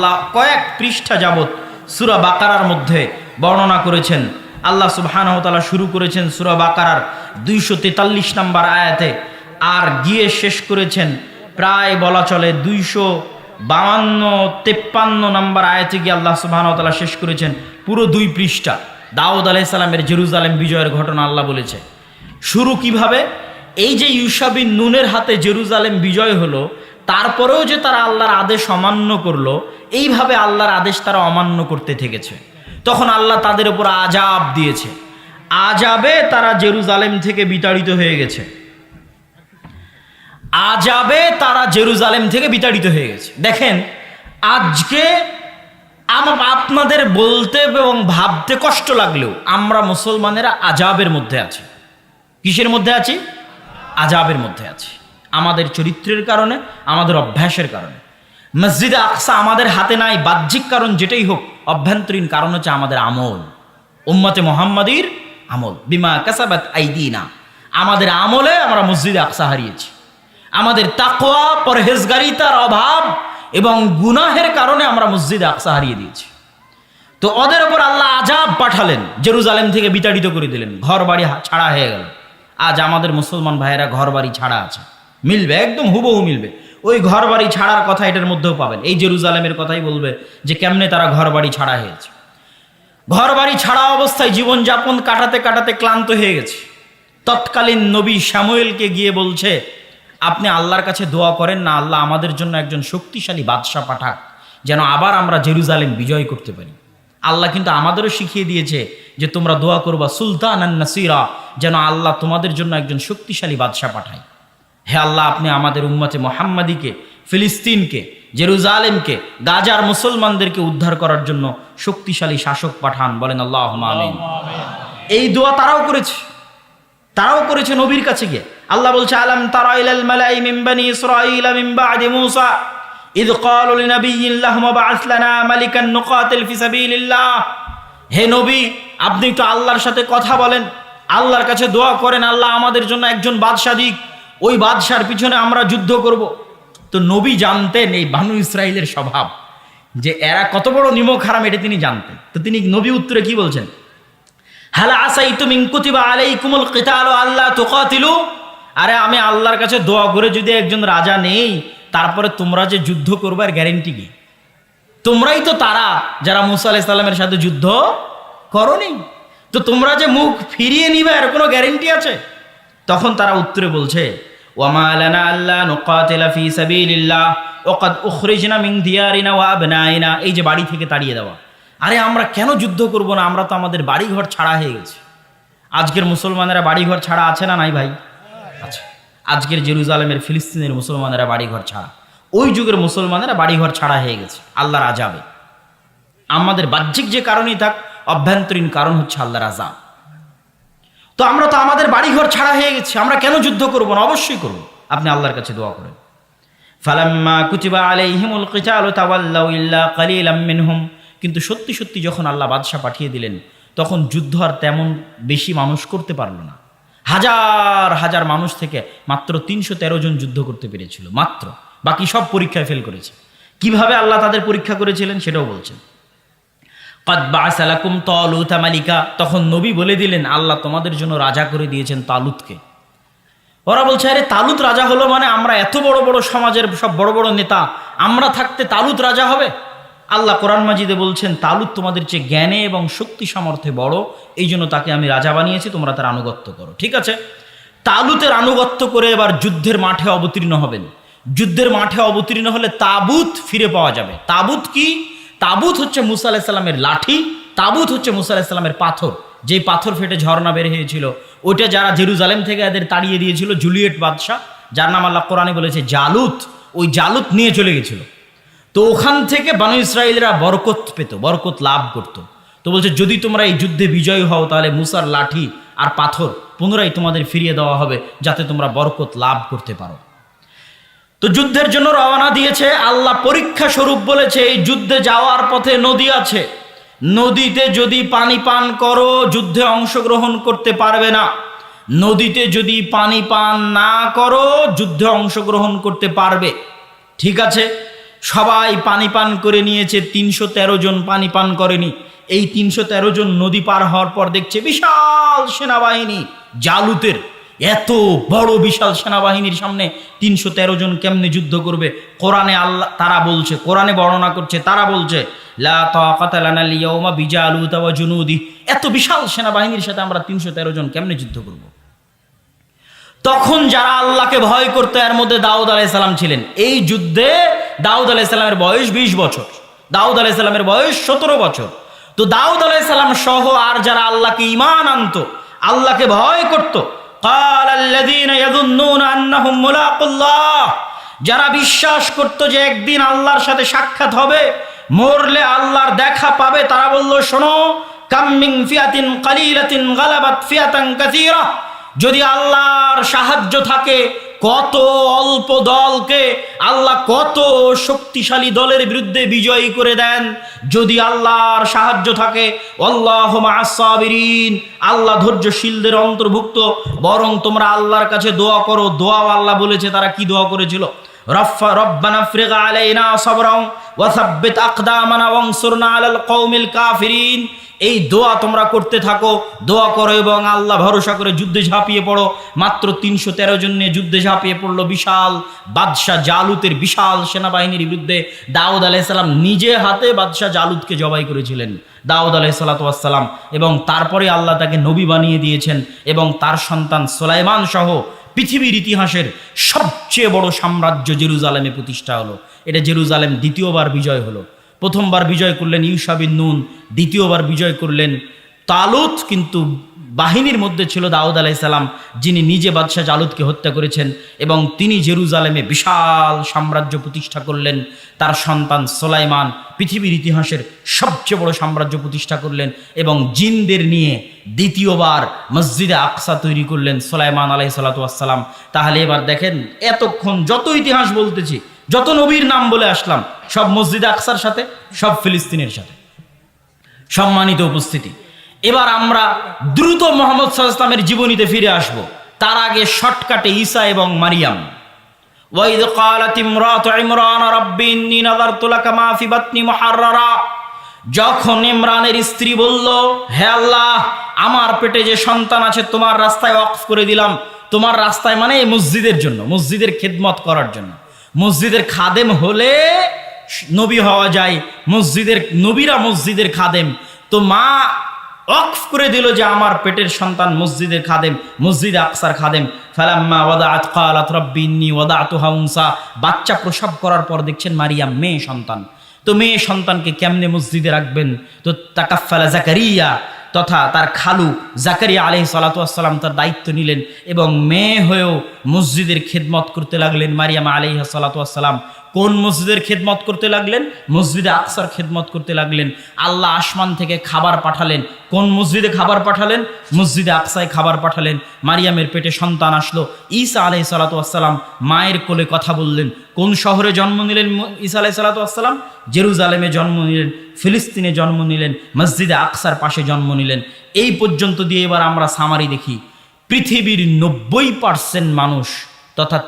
আল্লাহ কয়েক পৃষ্ঠা যাবত সূরা বাকারার মধ্যে বর্ণনা করেছেন। আল্লাহ সুবহানাহু ওয়া তাআলা শুরু করেছেন সূরা বাকারার 243 নম্বর আয়াতে, আর গিয়ে শেষ করেছেন প্রায় বলা চলে 252-53 নম্বর আয়াতে গিয়ে আল্লাহ সুবহানাহু ওয়া তাআলা শেষ করেছেন পুরো 2 পৃষ্ঠা। দাউদ আলাইহিস সালামের জেরুজালেম বিজয়ের ঘটনা আল্লাহ বলেছে। শুরু কিভাবে, এই যে ইউশা বিন নুনের হাতে জেরুজালেম বিজয় হলো, তারপরেও যে তারা আল্লাহর আদেশ অমান্য করলো, এইভাবে আল্লাহর আদেশ তারা অমান্য করতে থেকেছে। তখন আল্লাহ তাদের উপর আযাব দিয়েছে, আযাবে তারা জেরুজালেম থেকে বিতাড়িত হয়ে গেছে। আযাবে তারা জেরুজালেম থেকে বিতাড়িত হয়ে গেছে। দেখেন, আজকে আপনাদের বলতে এবং ভাবতে কষ্ট লাগলেও আমরা মুসলমানেরা আযাবের মধ্যে আছি। কিসের মধ্যে আছি? আযাবের মধ্যে আছি। আমাদের চরিত্রের কারণে, আমাদের অভ্যাসের কারণে। মসজিদে আকসা আমাদের হাতে নাই, বাহ্যিক কারণ যেটাই হোক, অভ্যন্তরীণ কারণ হচ্ছে আমাদের আমল, উম্মতে মুহাম্মাদির আমল। বিমা কাসাবাত আইদিনা, আমাদের আমলে আমরা মসজিদে আকসা হারিয়েছি। আমাদের তাকওয়া, পরহেজগারিতার অভাব এবং গুনাহের কারণে আমরা মসজিদে আকসা হারিয়ে দিয়েছি। তো ওদের উপর আল্লাহ আযাব পাঠালেন, জেরুজালেম থেকে বিতাড়িত করে দিলেন, ঘর বাড়ি ছাড়া হয়ে গেল। আজ আমাদের মুসলমান ভাইয়েরা ঘর বাড়ি ছাড়া আছে, মিলবে, একদম হুবহু মিলবে। ওই ঘর বাড়ি ছাড়ার কথা এটার মধ্যেও পাবেন। এই জেরুজালেমের কথাই বলবে যে কেমনে তারা ঘর বাড়ি ছাড়া হয়েছে। ঘর বাড়ি ছাড়া অবস্থায় জীবনযাপন কাটাতে কাটাতে ক্লান্ত হয়ে গেছে। তৎকালীন নবী শামুয়েলকে গিয়ে বলছে, আপনি আল্লাহর কাছে দোয়া করেন না, আল্লাহ আমাদের জন্য একজন শক্তিশালী বাদশাহ পাঠাক, যেন আবার আমরা জেরুজালেম বিজয় করতে পারি। আল্লাহ কিন্তু আমাদেরও শিখিয়ে দিয়েছে যে তোমরা দোয়া করবা সুলতানান নাসিরা, যেন আল্লাহ তোমাদের জন্য একজন শক্তিশালী বাদশাহ পাঠায়। হে আল্লাহ, আপনি আমাদের উম্মতে মুহাম্মাদিকে, ফিলিস্তিনকে, জেরুজালেমকে, গাজার মুসলমানদেরকে উদ্ধার করার জন্য শক্তিশালী শাসক পাঠান। বলেন আল্লাহুম্মা আমিন। এই দোয়া তারাও করেছে নবীর কাছে গিয়ে। আল্লাহ বলছে, আলাম তারা ইলাল মালাই মিন বানি ইসরাঈল মিন বাদি মূসা ইয ক্বালু লিনাবিয়্যিন লাহুম বা'আস লানা মালিকান নুকাতিল ফি সাবিলিল্লাহ। হে নবী, আপনি একটু আল্লাহর সাথে কথা বলেন, আল্লাহর কাছে দোয়া করেন, আল্লাহ আমাদের জন্য একজন বাদশা দিক, ওই বাদশার পিছনে আমরা যুদ্ধ করব। তো নবী জানতেন এই বানু ইসরাইলের স্বভাব, যে এরা কত বড় নিমক হারাম, এটা তিনি জানতেন। তো তিনি নবী উত্তরে কি বলছেন? হাল আসাইতুম ইন কুতিবা আলাইকুমুল কিতালু আল্লা তুকাতিলু। আরে আমি আল্লাহর কাছে দোয়া করে যদি একজন রাজা নেই, তারপরে তোমরা যে যুদ্ধ করবার গ্যারেন্টি কি? তোমরাই তো তারা যারা মুসা আলাইহিস সালামের সাথে যুদ্ধ করনি, তো তোমরা যে মুখ ফিরিয়ে নিবে এর কোনো গ্যারেন্টি আছে? তখন তারা উত্তরে বলছে, ওয়ামা লানা আল্লা নুকাতিলা ফি সাবিলিল্লাহ ওয়া ক্বাদ উখরিজনা মিন দিয়ারিনা ওয়া আবনাইনা। এই যে বাড়ি থেকে তাড়িয়ে দেওয়া, আরে আমরা কেন যুদ্ধ করব না? আমরা তো আমাদের বাড়িঘর ছাড়া হয়ে গেছি। আজকের মুসলমানেরা বাড়িঘর ছাড়া আছে না নাই ভাই? আচ্ছা, আজকের জেরুজালেমের, ফিলিস্তিনের মুসলমানেরা বাড়িঘর ছাড়া, ওই যুগের মুসলমানেরা বাড়িঘর ছাড়া হয়ে গেছে আল্লাহর আযাবে। আমাদের বাহ্যিক যে কারণই থাক, অভ্যন্তরীণ কারণ হচ্ছে আল্লাহর আযাব। তো আমরা তো আমাদের বাড়িঘর ছাড়া হয়ে গেছি, আমরা কেন যুদ্ধ করব না? অবশ্যই করব। আপনি আল্লাহর কাছে দোয়া করেন। ফালাম্মা কুতিবা আলাইহিমুল কিতালু তাওয়াল্লাউ ইল্লা কালিলাম মিনহুম। কিন্তু সত্যি সত্যি যখন আল্লাহ বাদশা পাঠিয়ে দিলেন, তখন যুদ্ধ আর তেমন বেশি মানুষ করতে পারল না। হাজার হাজার মানুষ থেকে মাত্র 313 জন যুদ্ধ করতে পেরেছিল, মাত্র। বাকি সব পরীক্ষায় ফেল করেছে। কিভাবে আল্লাহ তাদের পরীক্ষা করেছিলেন সেটাও বলছেন। ক্বাদ বা'আসা লাকুম তালুতা মালিকা। তখন নবী বলে দিলেন, আল্লাহ তোমাদের জন্য রাজা করে দিয়েছেন তালুতকে। ওরা বলছে, আরে তালুত রাজা হলো মানে? আমরা এত বড় বড় সমাজের সব বড় বড় নেতা, আমরা থাকতে তালুত রাজা হবে? আল্লাহ কোরআন মাজিদে বলছেন, তালুত তোমাদের চেয়ে জ্ঞানে এবং শক্তি সামর্থ্যে বড়, এই জন্য তাকে আমি রাজা বানিয়েছি, তোমরা তার আনুগত্য করো। ঠিক আছে, তালুতের আনুগত্য করে এবার যুদ্ধের মাঠে অবতীর্ণ হবেন। যুদ্ধের মাঠে অবতীর্ণ হলে তাবুত ফিরে পাওয়া যাবে। তাবুত কি? তাবুত হচ্ছে মুসা আলাইহিস সালামের লাঠি, তাবুত হচ্ছে মুসা আলাইহিস সালামের পাথর, যেই পাথর ফেটে ঝর্ণা বের হয়েছিল। ওইটা যারা জেরুজালেম থেকে এদের তাড়িয়ে দিয়েছিল, জুলিয়েট বাদশাহ, যার নাম আল্লাহ কোরআনে বলেছে জালুত, ওই জালুত নিয়ে চলে গেছিল। তো ওখান থেকে বানু ইসরাইলরা বরকত পেত, বরকত লাভ করত। তো বলছে, যদি তোমরা এই যুদ্ধে বিজয়ী হও, তাহলে মুসার লাঠি আর পাথর পুনরায় তোমাদের ফিরিয়ে দেওয়া হবে, যাতে তোমরা বরকত লাভ করতে পারো। তো যুদ্ধের জন্য রওনা দিয়েছে। আল্লাহ পরীক্ষা স্বরূপ বলেছে, এই যুদ্ধে যাওয়ার পথে নদী আছে, নদীতে যদি পানি পান করো যুদ্ধে অংশগ্রহণ করতে পারবে না, নদীতে যদি পানি পান না করো যুদ্ধে অংশগ্রহণ করতে পারবে। ঠিক আছে, সবাই পানি পান করে নিয়েছে, 313 জন পানি পান করেনি। এই 313 জন নদী পার হওয়ার পর দেখছে বিশাল সেনাবাহিনী জালুতের, এত বড় বিশাল সেনাবাহিনীর সামনে 313 জন কেমনে যুদ্ধ করবে? কোরআনে আল্লাহ তারা বলছে, কোরআনে বর্ণনা করছে, তারা বলছে লা তাকাতা লানা লিয়াউমা বিজালুতা ওয়া জুনুদি, এত বিশাল সেনাবাহিনীর সাথে আমরা 313 জন কেমনে যুদ্ধ করব? তখন যারা আল্লাহকে ভয় করতো এর মধ্যে দাউদ আলাইহিস সালাম ছিলেন। এই যুদ্ধে দাউদ আলাইহিস সালামের বয়স 20 বছর, দাউদ আলাইহিস সালামের বয়স 17 বছর। তো দাউদ আলাইহিস সালাম সহ আর যারা আল্লাহকে ঈমান আনতো, আল্লাহকে ভয় করত, ক্বালাল্লাযীনা ইয়াযুন্নুনা আন্নাহুম মুলাকুল্লাহ, যারা বিশ্বাস করত যে একদিন আল্লাহর সাথে সাক্ষাৎ হবে, মরলে আল্লাহর দেখা পাবে, তারা বলল শোনো, কাম মিন ফিয়াতিন কালিলাতিন গালাবাত ফিয়াতান কাসীরা, যদি আল্লাহর সাহায্য থাকে কত অল্প দলকে আল্লাহ কত শক্তিশালী দলের বিরুদ্ধে বিজয়ী করে দেন। যদি আল্লাহর সাহায্য থাকে, আল্লাহু মা'আস সাবিরিন, আল্লাহ ধৈর্যশীলদের অন্তর্ভুক্ত। বরং তোমরা আল্লাহর কাছে দোয়া করো। দোয়াও আল্লাহ বলেছে, তারা কি দোয়া করেছিল? রব্বানা আফরিগ আলাইনা সাবরান ওয়া সাব্বিত আকদামানা ওয়ানসুরনা আলাল কওমিল কাফিরিন। এই দোয়া তোমরা করতে থাকো, দোয়া করো এবং আল্লাহ ভরসা করে যুদ্ধে ঝাঁপিয়ে পড়ো। মাত্র 313 জন নিয়ে যুদ্ধে ঝাঁপিয়ে পড়লো বিশাল বাদশাহ জালুতের বিশাল সেনাবাহিনীর বিরুদ্ধে। দাউদ আলাইহিস সালাম নিজে হাতে বাদশাহ জালুতকে জবাই করেছিলেন, দাউদ আলাইহিস সালাম, এবং তারপরে আল্লাহ তাকে নবী বানিয়ে দিয়েছেন এবং তার সন্তান সুলাইমান সহ পৃথিবীর ইতিহাসের সবচেয়ে বড় সাম্রাজ্য জেরুজালেমে প্রতিষ্ঠা হলো। এটা জেরুজালেম দ্বিতীয়বার বিজয় হলো। প্রথমবার বিজয় করলেন ইউশা বিন নুন, দ্বিতীয়বার বিজয় করলেন তালুত। কিন্তু বাহিনীর মধ্যে ছিল দাউদ আলাইহিস সালাম, যিনি নিজে বাদশাহ জালুতকে হত্যা করেছেন এবং তিনি জেরুজালেমে বিশাল সাম্রাজ্য প্রতিষ্ঠা করলেন। তার সন্তান সুলাইমান পৃথিবীর ইতিহাসের সবচেয়ে বড় সাম্রাজ্য প্রতিষ্ঠা করলেন এবং জিনদের নিয়ে দ্বিতীয়বার মসজিদে আকসা তৈরি করলেন সুলাইমান আলাইহিস সালাম। তাহলে এবার দেখেন, এতক্ষণ যত ইতিহাস বলতেছি, যত নবীর নাম বলে আসলাম, সব মসজিদে আকসার সাথে, সব ফিলিস্তিনের সাথে। সম্মানিত উপস্থিতি, এবার আমরা দ্রুত মুহাম্মদ সাল্লাল্লাহু আলাইহি ওয়াসাল্লামের জীবনীতে ফিরে আসব। তার আগে শর্টকাটে ঈসা এবং মারিয়াম। ওয়াইদ ক্বালাত ইমরাতু ইমরান রাব্বি ইন্নী নাযারতু লাকা মা ফি বাতনি মুহাররারা, যখন ইমরানের স্ত্রী বলল, হে আল্লাহ, আমার পেটে যে সন্তান আছে তোমার রাস্তায় ওয়াকফ করে দিলাম। তোমার রাস্তায় মানে এই মসজিদের জন্য, মসজিদের খেদমত করার জন্য। মসজিদের খাদেম হলে নবী হওয়া যায়, মসজিদের নবীরা মসজিদের খাদেম। তো মা ওয়াকফ করে দিল যে আমার পেটের সন্তান মসজিদের খাদেম, মসজিদে আকসার খাদেম। ফালাম্মা ওয়াদাআত ক্বালাত রাব্বি ইন্নী ওয়াদাতুহা উনসা, বাচ্চা প্রসব করার পর দেখছেন মারিয়াম মেয়ে সন্তান। তো মেয়ে সন্তানকে কেমনে মসজিদে রাখবেন? তো তাকাফফালা জাকারিয়া তথা তার খালু জাকারিয়া আলাইহিস সালাতু ওয়াস সালাম তার দায়িত্ব নিলেন এবং মেয়ে হয়েও মসজিদের খেদমত করতে লাগলেন। মারিয়াম আলাইহিস সালাতু ওয়াস সালাম কোন মসজিদের খেদমত করতে লাগলেন? মসজিদে আকসার খেদমত করতে লাগলেন। আল্লাহ আসমান থেকে খাবার পাঠালেন। কোন মসজিদে খাবার পাঠালেন? মসজিদে আকসায় খাবার পাঠালেন। মারিয়ামের পেটে সন্তান আসলো। ঈসা আলাইহিস সালাতু ওয়াস সালাম মায়ের কোলে কথা বললেন। কোন শহরে জন্ম নিলেন ঈসা আলাইহিস সালাতু ওয়াস সালাম? জেরুজালেমে জন্ম নিলেন, ফিলিস্তিনে জন্ম নিলেন, মসজিদে আকসার পাশে জন্ম নিলেন। এই পর্যন্ত দিয়ে এবার আমরা সামারি দেখি। পৃথিবীর 90% মানুষ তথা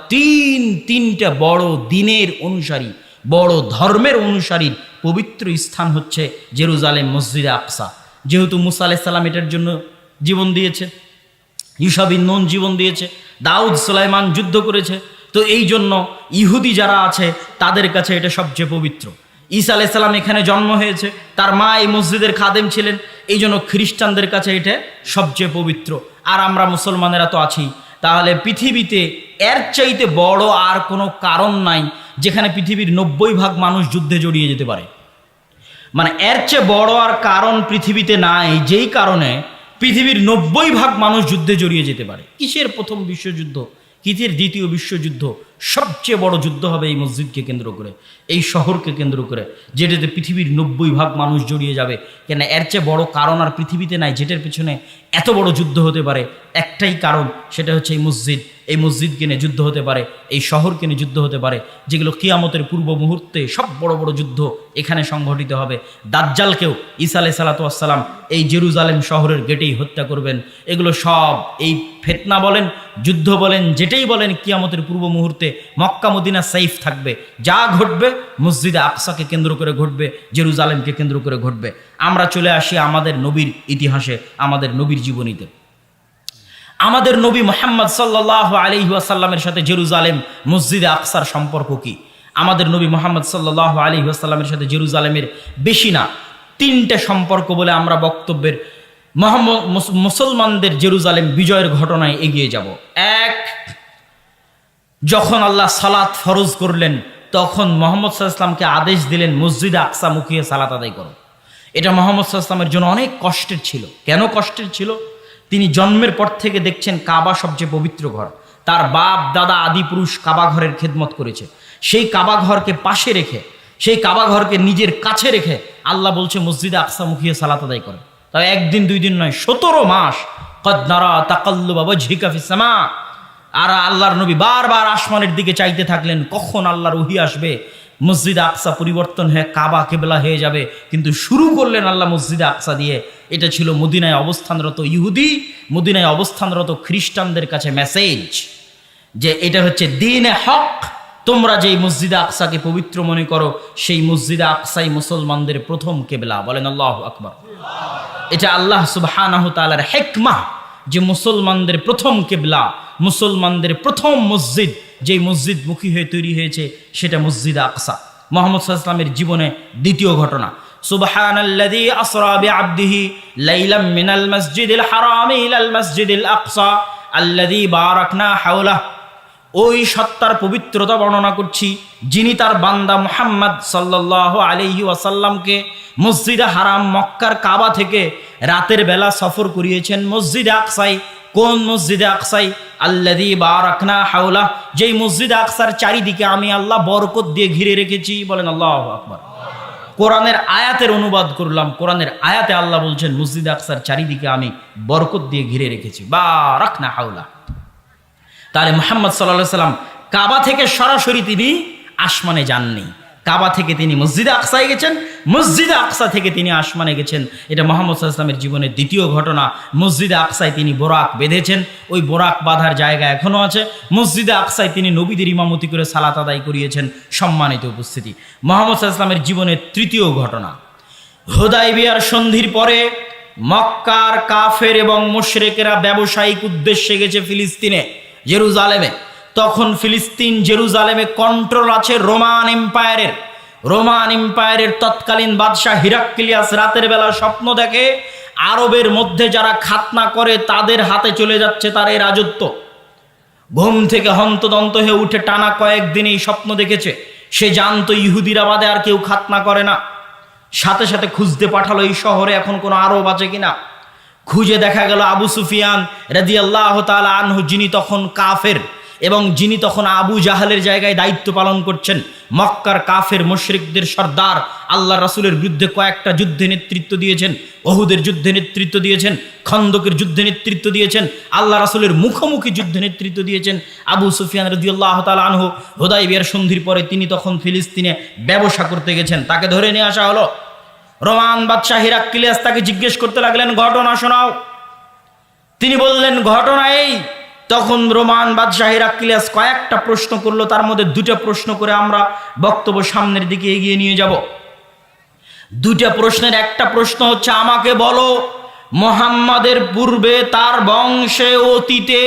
তিনটা বড় দিনের অনুসারী, বড় ধর্মের অনুসারীর পবিত্র স্থান হচ্ছে জেরুজালেম, মসজিদে আকসা। যেহেতু মুসা আলাইহিস সালাম এটার জন্য জীবন দিয়েছে, ইউশা বিন নুন জীবন দিয়েছে, দাউদ সুলাইমান যুদ্ধ করেছে, তো এই জন্য ইহুদি যারা আছে তাদের কাছে এটা সবচেয়ে পবিত্র। ঈসা আলাইহিস সালাম এখানে জন্ম হয়েছে, তার মা এই মসজিদের খাদেম ছিলেন, এই জন্য খ্রিস্টানদের কাছে এটা সবচেয়ে পবিত্র। আর আমরা মুসলমানেরা তো আছি। তাহলে পৃথিবীতে এর চাইতে বড় আর কোনো কারণ নাই যেখানে পৃথিবীর 90% মানুষ যুদ্ধে জড়িয়ে যেতে পারে। মানে এর চেয়ে বড় আর কারণ পৃথিবীতে নাই, যেই কারণে পৃথিবীর 90% মানুষ যুদ্ধে জড়িয়ে যেতে পারে। কিসের প্রথম বিশ্বযুদ্ধ, কিসের দ্বিতীয় বিশ্বযুদ্ধ? সবচেয়ে বড় যুদ্ধ হবে এই মসজিদকে কেন্দ্র করে, এই শহরকে কেন্দ্র করে, যেটাতে পৃথিবীর 90% মানুষ জড়িয়ে যাবে। কেন এর চেয়ে বড় কারণ আর পৃথিবীতে নাই, যেটার পিছনে এত বড় যুদ্ধ হতে পারে একটাই কারণ, সেটা হচ্ছে এই মসজিদ। এই মসজিদকে নিয়ে যুদ্ধ হতে পারে, এই শহরকে নিয়ে যুদ্ধ হতে পারে, যেগুলো কিয়ামতের পূর্ব মুহূর্তে সব বড় বড় যুদ্ধ এখানে সংঘটিত হবে। দাজ্জালকেও ঈসা আলাইহিস সালাতু ওয়াস সালাম এই জেরুজালেম শহরের গেটেই হত্যা করবেন। এগুলো সব এই ফিতনা বলেন, যুদ্ধ বলেন, যেটাই বলেন, কিয়ামতের পূর্ব মুহূর্তে মক্কা মদিনা সেফ থাকবে। যা ঘটবে মসজিদে আকসাকে কেন্দ্র করে ঘটবে, জেরুজালেমকে কেন্দ্র করে ঘটবে। আমরা চলে আসি আমাদের নবীর ইতিহাসে, আমাদের নবীর জীবনীতে। আমাদের নবী মুহাম্মদ সাল্লাল্লাহু আলাইহি ওয়াসাল্লামের সাথে জেরুজালেম মসজিদে আকসার সম্পর্ক কি? আমাদের নবী মুহাম্মদ সাল্লাল্লাহু আলাইহি ওয়াসাল্লামের সাথে জেরুজালেমের বেশি না 3টে সম্পর্ক বলে আমরা বক্তব্যের মুসলমানদের জেরুজালেম বিজয়ের ঘটনায় এগিয়ে যাব। এক, যখন আল্লাহ সালাত ফরজ করলেন তখন মুহাম্মদ সাল্লাল্লাহু আলাইহি ওয়াসাল্লামকে আদেশ দিলেন মসজিদে আকসা মুখিয়ে সালাত আদায় করো। এটা মুহাম্মদ সাল্লাল্লাহু আলাইহি ওয়াসাল্লামের জন্য অনেক কষ্টের ছিল। কেন কষ্টের ছিল? তিনি জন্মের পর থেকে দেখছেন কাবা সবচেয়ে পবিত্র ঘর। তার বাপ দাদা আদি পুরুষ কাবা ঘরের খেদমত করেছে। সেই কাবা ঘরকে পাশে রেখে, সেই কাবা ঘরকে নিজের কাছে রেখে আল্লাহ বলছে মসজিদে আকসা মুখিয়ে সালাত আদায় করে। তাই একদিন দুই দিন নয়, 17 মাস। কদ নারা তাকাল্লুবা ওয়াজহিকা ফিস সামা। আর আল্লাহর নবী বারবার আসমানের দিকে চাইতে থাকলেন কখন আল্লাহর ওহী আসবে, মসজিদে আকসা পরিবর্তন হয়ে কাবা কিবলা হয়ে যাবে। কিন্তু শুরু করলেন আল্লাহ মসজিদে আকসা দিয়ে। এটা ছিল মদিনায় অবস্থানরত ইহুদি, মদিনায় অবস্থানরত খ্রিস্টানদের কাছে মেসেজ যে এটা হচ্ছে দ্বীনে হক। তোমরা যেই মসজিদে আকসাকে পবিত্র মনে করো, সেই মসজিদে আকসাই মুসলমানদের প্রথম কিবলা। বলেন আল্লাহু আকবার। এটা আল্লাহ সুবহানাহু তাআলার হিকমাহ যে মুসলমানদের প্রথম কিবলা, মুসলমানদের প্রথম মসজিদ, যেই মসজিদ মুখী হয়ে তৈরি হয়েছে সেটা মসজিদে আকসা। মুহাম্মদ সাল্লাল্লাহু আলাইহি ওয়াসাল্লামের জীবনে দ্বিতীয় ঘটনা, সুবহানাল্লাযী আসরা বিআবদিহি লাইলাম মিনাল মাসজিদিল হারামি ইলাল মাসজিদিল আকসা আল্লাযী বারাকনা হাওলাহ। ওই সত্তার পবিত্রতা বর্ণনা করছি যিনি তার বান্দা মুহাম্মদ সাল্লাল্লাহু আলাইহি ওয়াসাল্লামকে মসজিদে হারাম মক্কার কাবা থেকে রাতের বেলা সফর করিয়েছেন মসজিদে আকসায়। কোন মসজিদে আকসাই? আল্লাযী বারাকনা হাওলা, যেই মসজিদে আকসার চারিদিকে আমি আল্লাহ বরকত দিয়ে ঘিরে রেখেছি। বলেন আল্লাহু আকবার। কোরআনের আয়াতের অনুবাদ করলাম। কোরআনের আয়াতে আল্লাহ বলছেন মসজিদে আকসার চারিদিকে আমি বরকত দিয়ে ঘিরে রেখেছি, বারাকনা হাওলা। তাহলে মুহাম্মদ সাল্লাল্লাহু আলাইহি ওয়াসাল্লাম কাবা থেকে সরাসরি তিনি আসমানে যাননি, কাবা থেকে তিনি মসজিদে আকসায় গেছেন, মসজিদে আকসা থেকে তিনি আসমানে গেছেন। এটা মুহাম্মদ সাল্লাল্লাহু আলাইহি ওয়াসাল্লামের জীবনের দ্বিতীয় ঘটনা। মসজিদে আকসায় তিনি বোরাক বেঁধেছেন, ওই বোরাক বাঁধার জায়গা এখনো আছে। মসজিদে আকসায় তিনি নবীদের ইমামতি করে সালাত আদায় করিয়েছেন। সম্মানিত উপস্থিতি, মুহাম্মদ সাল্লাল্লাহু আলাইহি ওয়াসাল্লামের জীবনের তৃতীয় ঘটনা, হুদায়বিয়ার সন্ধির পরে মক্কার কাফের এবং মুশরিকেরা ব্যবসায়িক উদ্দেশ্যে গেছে ফিলিস্তিনে, জেরুজালেমে। তখন ফিলিস্তিন জেরুজালেমে কন্ট্রোল আছে রোমান এম্পায়ারের। রোমান এম্পায়ারের তৎকালীন বাদশাহ হিরাক্লিয়াস রাতের বেলা স্বপ্ন দেখে আরবের মধ্যে যারা খাতনা করে তাদের হাতে চলে যাচ্ছে তার এই রাজত্ব। ঘুম থেকে হন্তদন্ত হয়ে উঠে টানা কয়েকদিন এই স্বপ্ন দেখেছে। সে জানতো ইহুদিরা বাদে আর কেউ খাতনা করে না। সাথে সাথে খুঁজতে পাঠালো এই শহরে এখন কোনো আরব আছে কিনা। খুঁজে দেখা গেল আবু সুফিয়ান রাদিয়াল্লাহু তাআলা আনহু, যিনি তখন কাফের এবং যিনি তখন আবু জাহালের জায়গায় দায়িত্ব পালন করছেন, মক্কার কাফের মুশরিকদের সর্দার, আল্লাহ রাসূলের বিরুদ্ধে কয়েকটা যুদ্ধে নেতৃত্ব দিয়েছেন, ওহুদের যুদ্ধে নেতৃত্ব দিয়েছেন, খন্দকের যুদ্ধে নেতৃত্ব দিয়েছেন, আল্লাহ রাসূলের মুখোমুখি যুদ্ধে নেতৃত্ব দিয়েছেন আবু সুফিয়ান রাদিয়াল্লাহু তাআলা আনহু। হুদায়বিয়ার সন্ধির পরে তিনি তখন ফিলিস্তিনে ব্যবসা করতে গেছেন। তাকে ধরে নিয়ে আসা হলো। রোমান বাদশাহ হিরাক্লিয়াস তাকে জিজ্ঞেস করতে লাগলেন, ঘটনা শোনাও। তিনি বললেন ঘটনা এই। তখন রোমান বাদশাহ হিরাক্লিয়াস কয়েকটা প্রশ্ন করলো, তার মধ্যে 2টা প্রশ্ন করে আমরা বক্তব্য সামনের দিকে এগিয়ে নিয়ে যাব। 2টা প্রশ্নের একটা প্রশ্ন হচ্ছে, আমাকে বলো মুহাম্মাদের পূর্বে তার বংশে অতীতে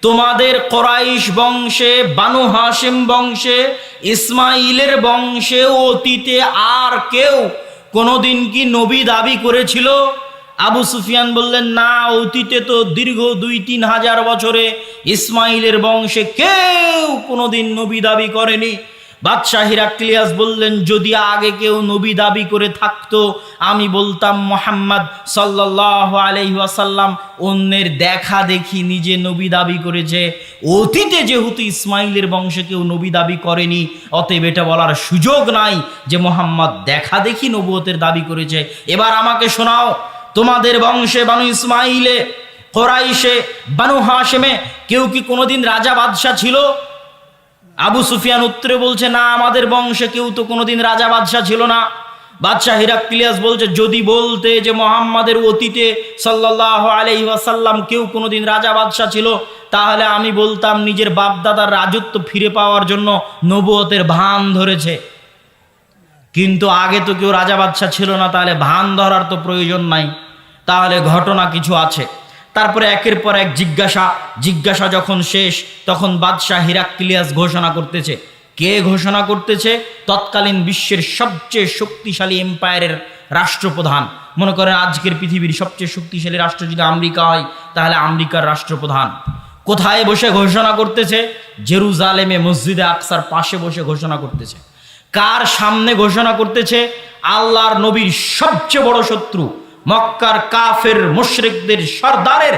তোমাদের কুরাইশ বংশে, বানু হাশিম বংশে, ইসমাইলের বংশে অতীতে আর কেউ কোনোদিন কি নবী দাবি করেছিল? আবু সুফিয়ান বললেন, না, অতীতে তো দীর্ঘ 2-3 হাজার বছরে ইসমাইলের বংশে কেউ কোনোদিন নবী দাবি করেনি। বাদশাহ হিরাক্লিয়াস বললেন, যদি আগে কেউ নবী দাবি করে থাকতো আমি বলতাম মুহাম্মদ সাল্লাল্লাহু আলাইহি ওয়াসাল্লাম অন্যের দেখা দেখি নিজে নবী দাবি করেছে। অতীতে যেহেতু ইসমাইলের বংশে কেউ নবী দাবি করেনি, অতএব এটা বলার সুযোগ নাই যে মুহাম্মদ দেখা দেখি নবুয়তের দাবি করেছে। এবার আমাকে শোনাও, তোমাদের বংশে বানু ইসমাইলে, কোরাইশে, বানু হাশেমে কেউ কি কোনোদিন রাজা বাদশাহ ছিল? আবু সুফিয়ান উত্তরে বলছে, না, আমাদের বংশে কেউ তো কোনোদিন রাজা বাদশাহ ছিল না। বাদশাহ হিরাক্লিয়াস বলছে, যদি বলতে যে মুহাম্মাদের অতীতে সাল্লাল্লাহু আলাইহি ওয়াসাল্লাম কেউ কোনোদিন রাজা বাদশাহ ছিল, তাহলে আমি বলতাম নিজের বাপদাদার রাজত্ব ফিরে পাওয়ার জন্য নবুয়তের ভান ধরেছে। কিন্তু আগে তো কেউ রাজা বাদশাহ ছিল না, তাহলে ভান ধরার তো প্রয়োজন নাই, তাহলে ঘটনা কিছু আছে। তারপরে একের পর এক জিজ্ঞাসা যখন শেষ, তখন বাদশাহ হিরাক্লিয়াস ঘোষণা করতেছে। কে ঘোষণা করতেছে? তৎকালীন বিশ্বের সবচেয়ে শক্তিশালী এম্পায়ারের রাষ্ট্রপ্রধান। মনে করেন আজকের পৃথিবীর সবচেয়ে শক্তিশালী রাষ্ট্র যদি আমেরিকা হয়, তাহলে আমেরিকার রাষ্ট্রপ্রধান কোথায় বসে ঘোষণা করতেছে? জেরুজালেমে মসজিদে আকসার পাশে বসে ঘোষণা করতেছে। কার সামনে ঘোষণা করতেছে? আল্লাহর নবীর সবচেয়ে বড় শত্রু মক্কার কাফের মুশরিকদের সর্দারের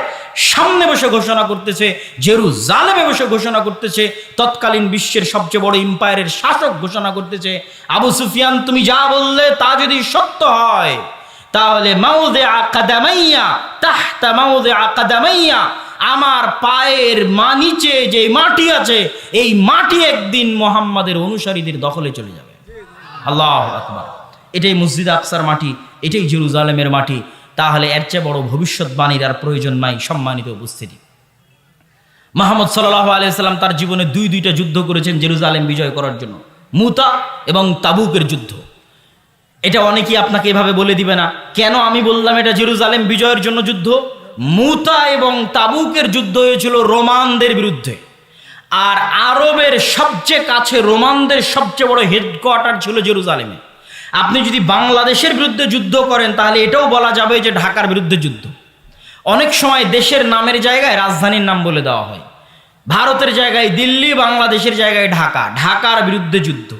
সামনে বসে ঘোষণা করতেছে, জেরুজালেমে বসে ঘোষণা করতেছে। তৎকালীন বিশ্বের সবচেয়ে বড় এম্পায়ারের শাসক ঘোষণা করতেছে, আবু সুফিয়ান, তুমি যা বললে তা যদি সত্য হয়, তাহলে মাউদে আকাদামাইয়া তাহতা মাউদে আকাদামাইয়া, আমার পায়ের নিচে যে মাটি আছে, এই মাটি একদিন মুহাম্মাদের অনুসারীদের দখলে চলে যাবে। আল্লাহু আকবার। এটাই মসজিদ আকসার মাটি, এটাই জেরুজালেমের মাটি। তাহলে এর চেয়ে বড় ভবিষ্যৎবাণীর আর প্রয়োজন নাই। সম্মানিত উপস্থিতি, মুহাম্মদ সাল্লাল্লাহু আলাইহি সাল্লাম তার জীবনে দুইটা যুদ্ধ করেছেন জেরুজালেম বিজয় করার জন্য, মুতা এবং তাবুকের যুদ্ধ। এটা অনেকেই আপনাকে এভাবে বলে দিবে না। কেন আমি বললাম এটা জেরুজালেম বিজয়ের জন্য যুদ্ধ? মুতা এবং তাবুকের যুদ্ধ হয়েছিল রোমানদের বিরুদ্ধে। আর আরবের সবচেয়ে কাছে রোমানদের সবচেয়ে বড় হেডকোয়ার্টার ছিল জেরুজালেমে। আপনি যদি বাংলাদেশের বিরুদ্ধে যুদ্ধ করেন, তাহলে এটাও বলা যাবে যে ঢাকার বিরুদ্ধে যুদ্ধ। অনেক সময় দেশের নামের জায়গায় রাজধানীর নাম বলে দেওয়া হয়। ভারতের জায়গায় দিল্লি, বাংলাদেশের জায়গায় ঢাকা, ঢাকার বিরুদ্ধে যুদ্ধ।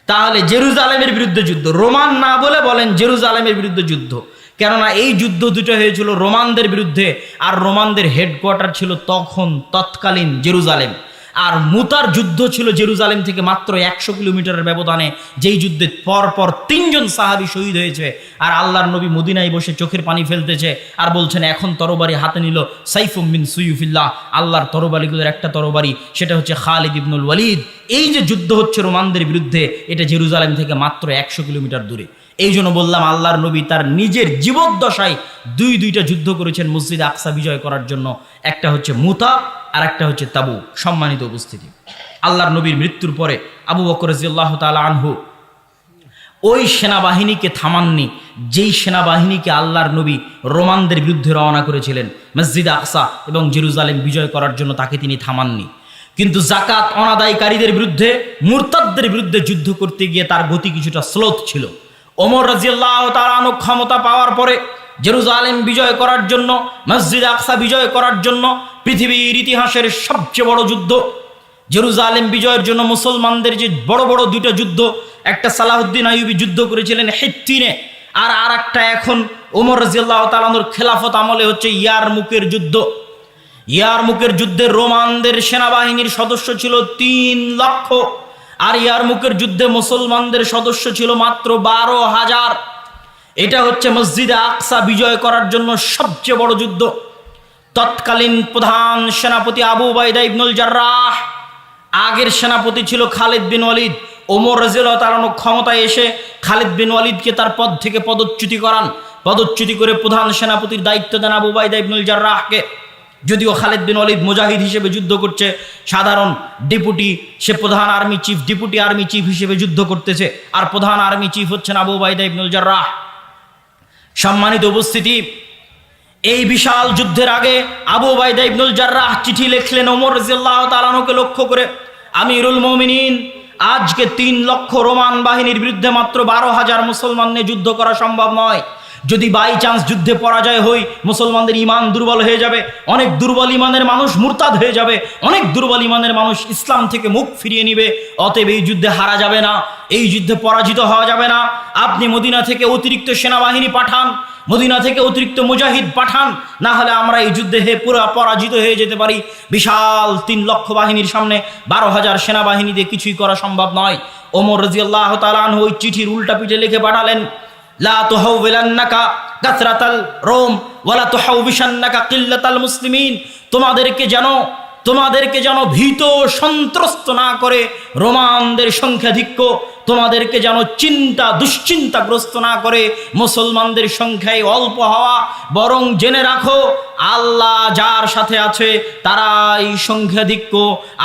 তাহলে জেরুজালেমের বিরুদ্ধে যুদ্ধ, রোমান না বলে বলেন জেরুজালেমের বিরুদ্ধে যুদ্ধ। কেননা এই যুদ্ধ দুটো হয়েছিল রোমানদের বিরুদ্ধে, আর রোমানদের হেডকোয়ার্টার ছিল তৎকালীন জেরুজালেম। আর মুতার যুদ্ধ ছিল জেরুজালেম থেকে মাত্র 100 কিলোমিটারের ব্যবধানে, যেই যুদ্ধে পরপর 3 জন সাহাবী শহীদ হয়েছে। আর আল্লাহর নবী মদিনায় বসে চোখের পানি ফেলতেছে আর বলছেন, এখন তরবারি হাতে নিল সাইফুম মিন সুয়ুফিল্লাহ, আল্লাহর তরবারিগুলোর একটা তরবারি, সেটা হচ্ছে খালিদ ইবনুল ওয়ালিদ। এই যে যুদ্ধ হচ্ছে রোমানদের বিরুদ্ধে, এটা জেরুজালেম থেকে মাত্র 100 কিলোমিটার দূরে। এই জন্য বললাম আল্লাহর নবী তার নিজের জীবদ্দশায় দুইটা যুদ্ধ করেছেন মসজিদ আকসা বিজয় করার জন্য। একটা হচ্ছে মুতা আর একটা হচ্ছে তাবুক। সম্মানিত উপস্থিতি, আল্লাহর নবীর মৃত্যুর পরে আবু বকর রাদিয়াল্লাহু তাআলা আনহু ওই সেনাবাহিনীকে থামাননি, যেই সেনাবাহিনীকে আল্লাহর নবী রোমানদের বিরুদ্ধে রওনা করেছিলেন মসজিদ আকসা এবং জেরুজালেম বিজয় করার জন্য, তাকে তিনি থামাননি। কিন্তু জাকাত অনাদায়কারীদের বিরুদ্ধে, মুরতাদদের বিরুদ্ধে যুদ্ধ করতে গিয়ে তার গতি কিছুটা স্লোথ ছিল। ওমর রাদিয়াল্লাহু তাআলা আনহু ক্ষমতা পাওয়ার পরে জেরুজালেম বিজয় করার জন্য, মসজিদ আকসা বিজয় করার জন্য, পৃথিবীর ইতিহাসের সবচেয়ে বড় যুদ্ধ জেরুজালেম বিজয়ের জন্য মুসলমানদের যে বড় বড় দুটো যুদ্ধ, একটা সালাহুদ্দিন আইয়ুবী যুদ্ধ করেছিলেন হিত্তিনে, আর একটা এখন ওমর রাদিয়াল্লাহু তাআলা আনহুর খেলাফত আমলে হচ্ছে ইয়ারমুকের যুদ্ধ। ইয়ারমুকের যুদ্ধে রোমানদের সেনাবাহিনীর সদস্য ছিল 3 লক্ষ, আর ইয়ারমুকের যুদ্ধে মুসলমানদের সদস্য ছিল মাত্র 12,000। এটা হচ্ছে মসজিদে আকসা বিজয় করার জন্য সবচেয়ে বড় যুদ্ধ। তৎকালীন প্রধান সেনাপতি আবু উবাইদা ইবনুল জাররাহ, আগের সেনাপতি ছিল খালিদ বিন ওয়ালিদ। ওমর রাদিয়াল্লাহু তাআলা ক্ষমতায় এসে খালিদ বিন ওয়ালিদকে তার পদ থেকে পদচ্যুতি করান। পদচ্যুতি করে প্রধান সেনাপতির দায়িত্ব দেন আবু উবাইদা ইবনুল জাররাহকে। যদিও খালিদ বিন ওয়ালিদ মুজাহিদ হিসেবে যুদ্ধ করছে, সাধারণ ডেপুটি, সে প্রধান army chief, deputy army chief হিসেবে যুদ্ধ করতেছে, আর প্রধান আর্মি চিফ হচ্ছেন আবু উবাইদা ইবনুল জাররাহ। সম্মানিত উপস্থিতি, এই বিশাল যুদ্ধের আগে আবু উবাইদা ইবনুল জাররাহ চিঠি লিখলেন ওমর রাদিয়াল্লাহু তাআলা আনহুকে লক্ষ্য করে, আমিরুল মুমিনিন, আজকে 3 লক্ষ রোমান বাহিনীর বিরুদ্ধে মাত্র 12,000 মুসলমান নিয়ে যুদ্ধ করা সম্ভব নয়। যদি বাই চান্স যুদ্ধে পরাজয় হই, মুসলমানদের ইমান দুর্বল হয়ে যাবে, অনেক দুর্বল ইমানের মানুষ মুরতাদ হয়ে যাবে, অনেক দুর্বল ইমানের মানুষ ইসলাম থেকে মুখ ফিরিয়ে নিবে। অতএব এই যুদ্ধে হারা যাবে না, এই যুদ্ধে পরাজিত হওয়া যাবে না। আপনি মদিনা থেকে অতিরিক্ত সেনাবাহিনী পাঠান, মদিনা থেকে অতিরিক্ত মুজাহিদ পাঠান, না হলে আমরা এই যুদ্ধে পুরো পরাজিত হয়ে যেতে পারি। বিশাল 3 লক্ষ বাহিনীর সামনে 12,000 সেনাবাহিনী দিয়ে কিছুই করা সম্ভব নয়। ওমর রাদিয়াল্লাহু তাআলা আনহু ওই চিঠির উল্টা পিঠে লিখে পাঠালেন, লা তুহাওবিলান্নাকা কাসরাতাল রোম ওয়ালা তুহাউবিশান্নাকা কিল্লাতাল মুসলিমিন, তোমাদেরকে যেন ভীত সন্ত্রস্ত না করে রোমানদের সংখ্যাধিক্য, তোমাদেরকে যেন দুশ্চিন্তাগ্রস্ত না করে মুসলমানদের সংখ্যায় অল্প হওয়া, বরং জেনে রাখো আল্লাহ যার সাথে আছে তারাই সংখ্যাধিক্য,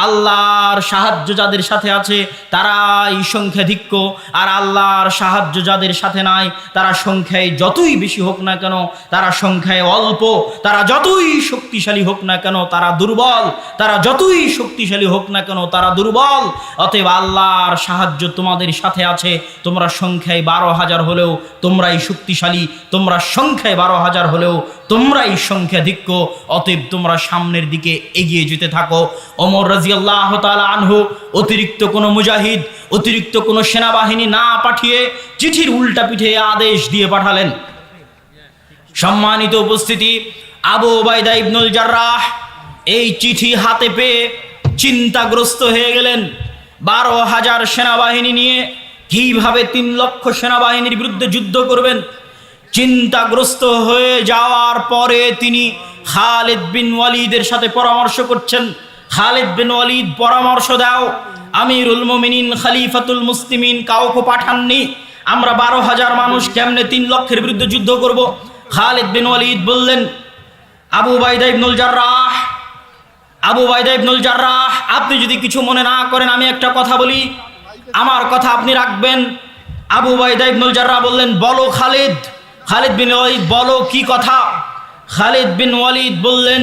আল্লাহর সাহায্য যাদের সাথে আছে তারাই সংখ্যাধিক্য, আর আল্লাহর সাহায্য যাদের সাথে নাই তারা সংখ্যায় যতই বেশি হোক না কেন তারা সংখ্যায় অল্প, তারা যতই শক্তিশালী হোক না কেন তারা দুর্বল, তারা যতই শক্তিশালী হোক না কেন তারা দুর্বল। অতএব আল্লাহর সাহায্য তোমাদের সাথে আছে, তোমরা সংখ্যায় 12,000 হলেও তোমরাই শক্তিশালী, তোমরা সংখ্যায় 12,000 হলেও তোমরাই সংখ্যাধিক্য। অতএব তোমরা সামনের দিকে এগিয়ে যেতে থাকো। ওমর রাদিয়াল্লাহু তাআলা আনহু অতিরিক্ত কোনো মুজাহিদ, অতিরিক্ত কোনো সেনাবাহিনী না পাঠিয়ে চিঠির উল্টা পিঠে আদেশ দিয়ে পাঠালেন। সম্মানিত উপস্থিতি, আবু উবাইদা ইবনুল জাররাহ এই চিঠি হাতে পেয়ে চিন্তাগ্রস্ত হয়ে গেলেন। 12,000 সেনাবাহিনী নিয়ে কিভাবে 3 লক্ষ সেনাবাহিনীর বিরুদ্ধে যুদ্ধ করবেন? চিন্তাগ্রস্ত হয়ে যাওয়ার পরে তিনি খালিদ বিন ওয়ালিদের সাথে পরামর্শ করছেন। খালিদ বিন ওয়ালিদ পরামর্শ দাও, আমিরুল মুমিনিন খলিফাতুল মুসলিমিন কাউকে পাঠাননি, আমরা 12,000 মানুষ কেমনে 3 লক্ষের বিরুদ্ধে যুদ্ধ করব? খালিদ বিন ওয়ালিদ বললেন, আবু উবাইদা ইবনুল জাররাহ, আপনি যদি কিছু মনে না করেন আমি একটা কথা বলি, আমার কথা আপনি রাখবেন। আবু উবাইদা ইবনুল জাররাহ বললেন, বলো খালিদ। খালিদ বিন ওয়ালিদ, বলো কি কথা? খালিদ বিন ওয়ালিদ বললেন,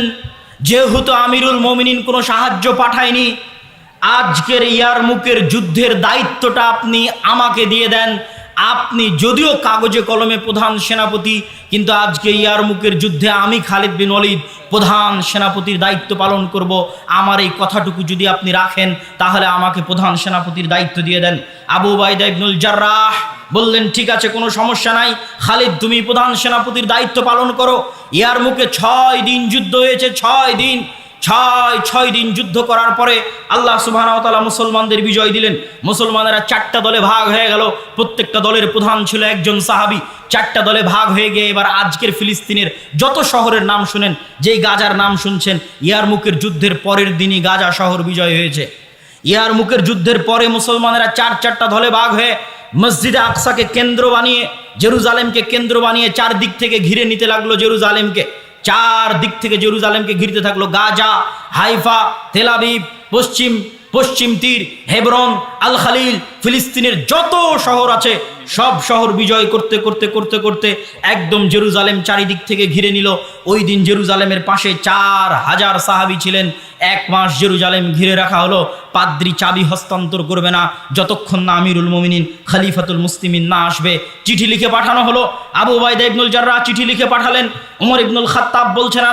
যেহেতু আমিরুল মুমিনিন কোনো সাহায্য পাঠায়নি, আজকের ইয়ারমুকের যুদ্ধের দায়িত্বটা আপনি আমাকে দিয়ে দেন। আপনি যদিও কাগজে কলমে প্রধান সেনাপতি, কিন্তু আজকে ইয়ারমুকের যুদ্ধে আমি খালিদ বিন ওয়ালিদ প্রধান সেনাপতির দায়িত্ব পালন করব। আমার এই কথাটুকু যদি আপনি রাখেন তাহলে আমাকে প্রধান সেনাপতির দায়িত্ব দিয়ে দেন। আবু উবাইদা ইবনুল জাররাহ বললেন, ঠিক আছে, কোনো সমস্যা নাই, খালিদ তুমি প্রধান সেনাপতির দায়িত্ব পালন করো। ইয়ারমুকে 6 দিন যুদ্ধ হয়েছে, 6 দিন যুদ্ধ করার পরে আল্লাহ সুবহানাহু ওয়া তাআলা মুসলমানদের বিজয় দিলেন। মুসলমানেরা 4টা দলে ভাগ হয়ে গেল, প্রত্যেকটা দলের প্রধান ছিল একজন সাহাবী। 4টা দলে ভাগ হয়ে গিয়ে এবার আজকের ফিলিস্তিনের যত শহরের নাম শুনেন, যেই গাজার নাম শুনছেন, ইয়ারমুকের যুদ্ধের পরের দিনই গাজা শহর বিজয় হয়েছে। ইয়ারমুকের যুদ্ধের পরে মুসলমানেরা 4টা দলে ভাগ হয়ে মসজিদে আকসাকে কেন্দ্র বানিয়ে, জেরুজালেমকে কেন্দ্র বানিয়ে 4 দিক থেকে ঘিরে নিতে লাগলো জেরুজালেমকে। 4 দিক থেকে জেরুজালেমকে ঘিরতে থাকলো। গাজা, হাইফা, তেল আবিব, পশ্চিম তীর, হেবরন, আল খালিল, ফিলিস্তিনের যত শহর আছে সব শহর বিজয় করতে করতে করতে করতে একদম জেরুজালেম চারিদিক থেকে ঘিরে নিল। ওই দিন জেরুজালেমের পাশে 4,000 সাহাবী ছিলেন। 1 মাস জেরুজালেম ঘিরে রাখা হলো। পাদ্রী চাবি হস্তান্তর করবে না যতক্ষণ না আমিরুল মুমিনিন খলিফাতুল মুসলিমিন না আসবে। চিঠি লিখে পাঠানো হলো। আবু উবাইদা ইবনুল জাররাহ চিঠি লিখে পাঠালেন। ওমর ইবনুল খাত্তাব বলছেন,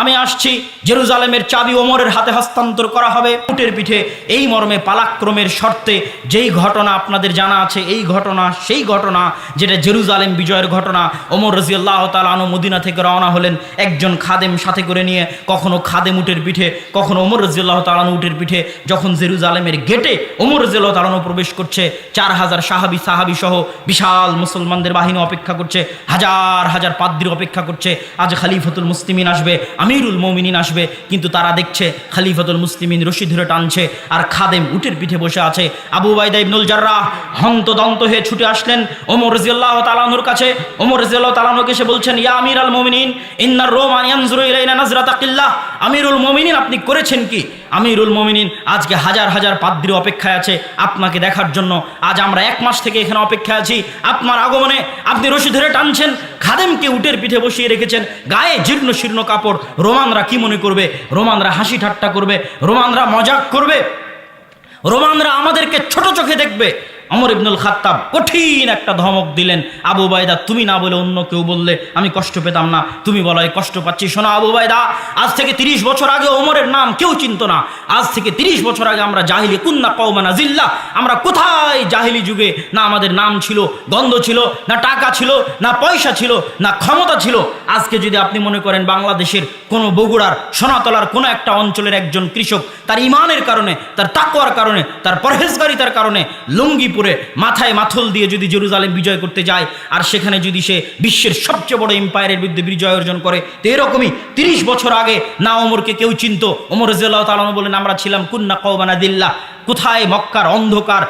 আমি আসছি, জেরুজালেমের চাবি ওমরের হাতে হস্তান্তর করা হবে উটের পিঠে। এই মর্মে পালাক্রমের শর্তে যেই ঘটনা আপনাদের জানা আছে, এই ঘটনা সেই ঘটনা যেটা জেরুজালেম বিজয়ের ঘটনা। ওমর রাদিয়াল্লাহু তাআলা আনহু মদিনা থেকে রওনা হলেন একজন খাদেম সাথে করে নিয়ে, কখনো খাদেম উটের পিঠে, কখনো ওমর রাদিয়াল্লাহু তাআলা আনহু উটের পিঠে। যখন জেরুজালেমের গেটে ওমর রাদিয়াল্লাহু তাআলা আনহু প্রবেশ করছে, 4,000 সাহাবী সহ বিশাল মুসলমানদের বাহিনী অপেক্ষা করছে, হাজার হাজার পাদ্রী অপেক্ষা করছে। আজ খলিফাতুল মুসলিমিন আসবে, আমিরুল মুমিনিন আসবে, কিন্তু তারা দেখছে খলিফাতুল মুসলিমিন রশি ধরে টানছে আর খাদেম উটের পিঠে বসে আছে। আবু উবাইদা ইবনুল জাররাহ হন্তদন্ত হয়ে ছুটে আসলেন ওমর রাদিয়াল্লাহু তাআলা আনহুর কাছে। ওমর রাদিয়াল্লাহু তাআলা আনহুকে এসে বলছেন, ইয়া আমিরাল মুমিনিন, ইন্নার রোমান ইয়ানজুরু ইলাইনা নাজরাতা কিল্লাহ। আমিরুল মুমিনিন, আপনি করেছেন কি? আমিরুল মুমিনিন, আজকে হাজার হাজার পাদ্রী অপেক্ষায় আছে আপনাকে দেখার জন্য। আজ আমরা 1 মাস থেকে এখানে অপেক্ষায় আছি আপনার আগমনে। আপনি রশি ধরে টানছেন, খাদেমকে উটের পিঠে বসিয়ে রেখেছেন, গায়ে জীর্ণ শীর্ণ কাপড়। রোমানরা কি মনে করবে? রোমানরা হাসি ঠাট্টা করবে, রোমানরা মজাক করবে, রোমানরা আমাদেরকে ছোট চোখে দেখবে। ওমর ইবনুল খাত্তাব কঠিন একটা ধমক দিলেন, আবু উবাইদা, তুমি না বলে অন্য কেউ বললে আমি কষ্ট পেতাম না, তুমি বলাই কষ্ট পাচ্ছি। শোনো আবু উবাইদা, আজ থেকে 30 বছর আগে ওমরের নাম কেউ চিনত না। আজ থেকে 30 বছর আগে আমরা জাহিলি কুন্না কওমানা জিল্লা, আমরা কোথায় জাহিলি যুগে না আমাদের নাম ছিল, গন্ধ ছিল, না টাকা ছিল, না পয়সা ছিল, না ক্ষমতা ছিল। আজকে যদি আপনি মনে করেন বাংলাদেশের কোনো বগুড়ার সোনাতলার কোনো একটা অঞ্চলের একজন কৃষক তার ইমানের কারণে, তার তাকওয়ার কারণে, তার পরহেজগারিতার কারণে লুঙ্গি করে মাথায় মাথল দিয়ে যদি জেরুজালেম বিজয় করতে যায়, আর সেখানে যদি সে বিশ্বের সবচেয়ে বড় এম্পায়ারের বিরুদ্ধে বিজয় অর্জন করে, তো এরকমই 30 বছর আগে না ওমরকে কেউ চিনত। ওমর রাদিয়াল্লাহু তাআলা আনহু বলেন, আমরা ছিলাম কুন্না কওমান আদিল্লাহ, কোথায় মক্কার অন্ধকার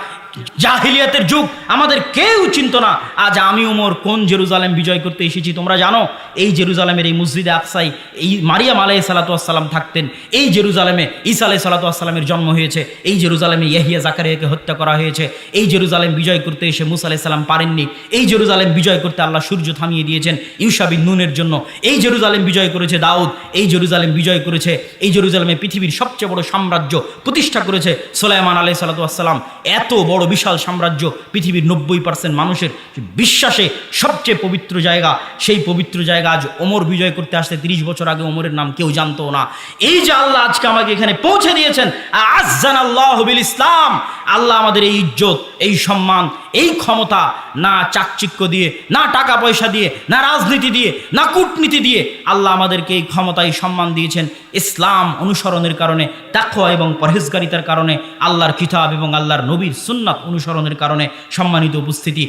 জাহিলিয়াতের যুগ, আমাদের কেউ চিনত না। আজ আমি ওমর কোন জেরুজালেম বিজয় করতে এসেছি তোমরা জানো? এই জেরুজালেমের এই মসজিদে আকসাই এই মারিয়াম আলাইহিস সালাতু ওয়াস সালাম থাকতেন, এই জেরুজালেমে ঈসা আলাইহিস সালাতু ওয়াস সালামের জন্ম হয়েছে, এই জেরুজালেমে ইয়াহিয়া জাকারিয়াকে হত্যা করা হয়েছে, এই জেরুজালেম বিজয় করতে এসে মুসা আলাইহিস সালাম পারেননি, এই জেরুজালেম বিজয় করতে আল্লাহ সূর্য থামিয়ে দিয়েছেন ইউশা বিন নুনের জন্য, এই জেরুজালেম বিজয় করেছে দাউদ, এই জেরুজালেম বিজয় করেছে, এই জেরুজালেমে পৃথিবীর সবচেয়ে বড় সাম্রাজ্য প্রতিষ্ঠা করেছে সুলাইমান আলাইহিস সালাতু ওয়াস সালাম। এত বড় বিশাল সাম্রাজ্য, পৃথিবীর 90% মানুষের বিশ্বাসে সবচেয়ে পবিত্র জায়গা, সেই পবিত্র জায়গা আজ ওমর বিজয় করতে আসতে 30 বছর আগে ওমরের নাম কেউ জানতো না। এই যে আল্লাহ আজকে আমাকে এখানে পৌঁছে দিয়েছেন, আযানাল্লাহু বিল ইসলাম, আল্লাহ আমাদের এই ইজ্জত, এই সম্মান, এই ক্ষমতা না চাকচিক্য দিয়ে, না টাকা পয়সা দিয়ে, না রাজনীতি দিয়ে, না কূটনীতি দিয়ে, আল্লাহ আমাদেরকে এই ক্ষমতা, এই সম্মান দিয়েছেন ইসলাম অনুসরণের কারণে, তাকওয়া এবং পরহেজগারিতার কারণে, আল্লাহর কিতাব এবং আল্লাহর নবীর সুন্নাত অনুসরণের কারণে। সম্মানিত উপস্থিতি,